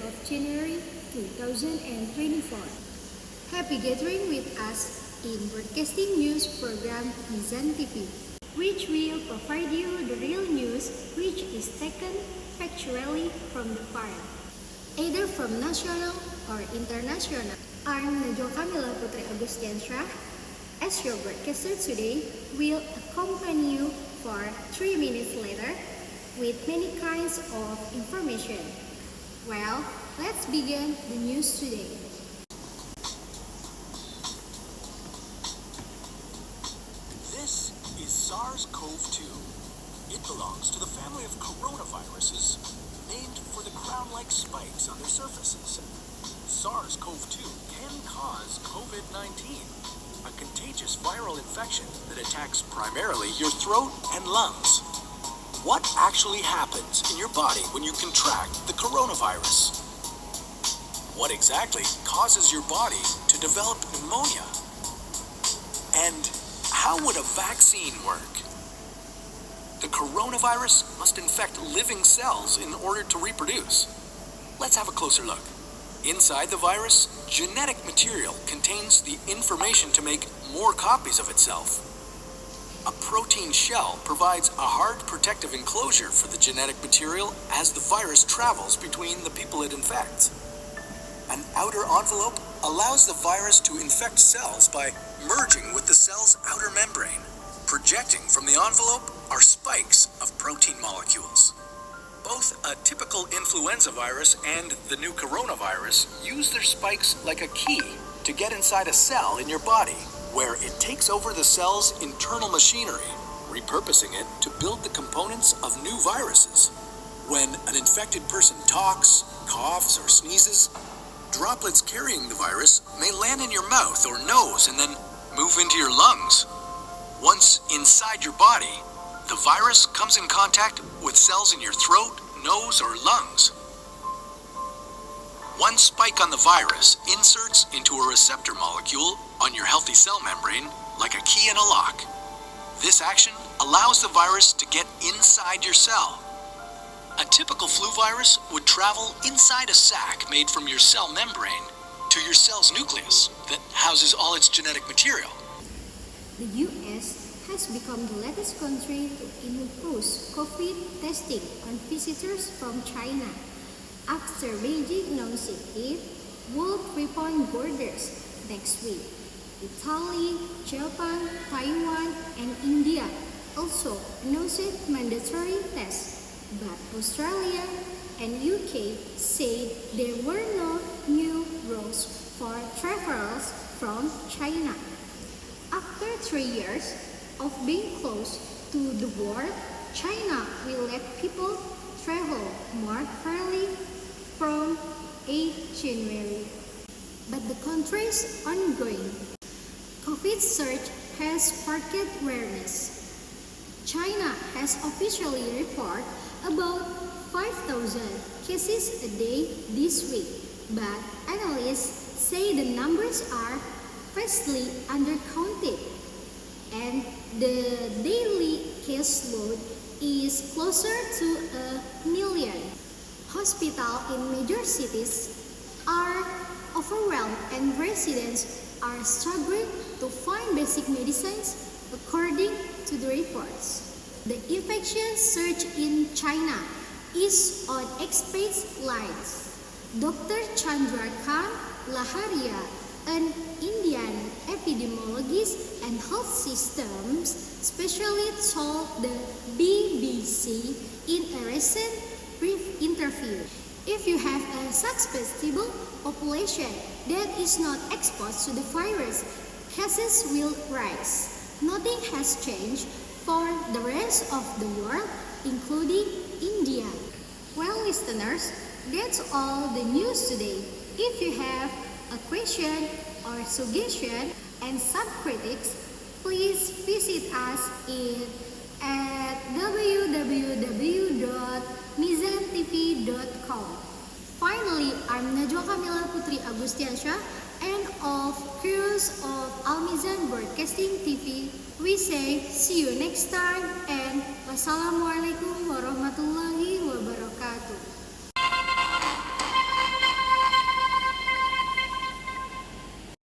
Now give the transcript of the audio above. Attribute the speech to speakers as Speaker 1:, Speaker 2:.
Speaker 1: of January 2024. Happy gathering with us in broadcasting news program Mizan TV, which will provide you the real news which is taken factually from the file, either from national or international. I'm Najwa Kamilah Putri Agustiansyah. As your broadcaster today, will accompany you for 3 minutes later with many kinds of information. Well, let's begin the news today.
Speaker 2: This is SARS-CoV-2. It belongs to the family of coronaviruses named for the crown-like spikes on their surfaces. SARS-CoV-2 can cause COVID-19, a contagious viral infection that attacks primarily your throat and lungs. What actually happens in your body when you contract the coronavirus? What exactly causes your body to develop pneumonia? And how would a vaccine work? The coronavirus must infect living cells in order to reproduce. Let's have a closer look. Inside the virus, genetic material contains the information to make more copies of itself. A protein shell provides a hard protective enclosure for the genetic material as the virus travels between the people it infects. An outer envelope allows the virus to infect cells by merging with the cell's outer membrane. Projecting from the envelope are spikes of protein molecules. Both a typical influenza virus and the new coronavirus use their spikes like a key to get inside a cell in your body, where it takes over the cell's internal machinery, repurposing it to build the components of new viruses. When an infected person talks, coughs, or sneezes, droplets carrying the virus may land in your mouth or nose and then move into your lungs. Once inside your body, the virus comes in contact with cells in your throat, nose, or lungs. One spike on the virus inserts into a receptor molecule on your healthy cell membrane like a key in a lock. This action allows the virus to get inside your cell. A typical flu virus would travel inside a sac made from your cell membrane to your cell's nucleus that houses all its genetic material.
Speaker 1: The US has become the latest country to impose COVID testing on visitors from China, after Beijing announced it would reopen borders next week. Italy, Japan, Taiwan, and India also announced mandatory tests, but Australia and UK said there were no new rules for travelers from China. After 3 years of being close to the world, China will let people travel more freely from 8 January. But the country's ongoing COVID surge has sparked awareness. China has officially reported about 5,000 cases a day this week, but analysts say the numbers are vastly undercounted, and the daily caseload is closer to 1 million. Hospitals in major cities are overwhelmed and residents are struggling to find basic medicines, according to the reports. The infection surge in China is on expert lines. Dr. Chandrakant Laharia, an Indian epidemiologist and health systems specialist, told the BBC in a recent brief interview, "If you have a susceptible population that is not exposed to the virus, cases will rise. Nothing has changed for the rest of the world, including India." Well, listeners, that's all the news today. If you have a question or suggestion and some critics, please visit us at www.mizantv.com. Finally, I'm Najwa Kamilah Putri Agustiansyah, and of crews of Al Mizan Broadcasting TV. We say see you next time, and Wassalamualaikum Warahmatullahi Wabarakatuh.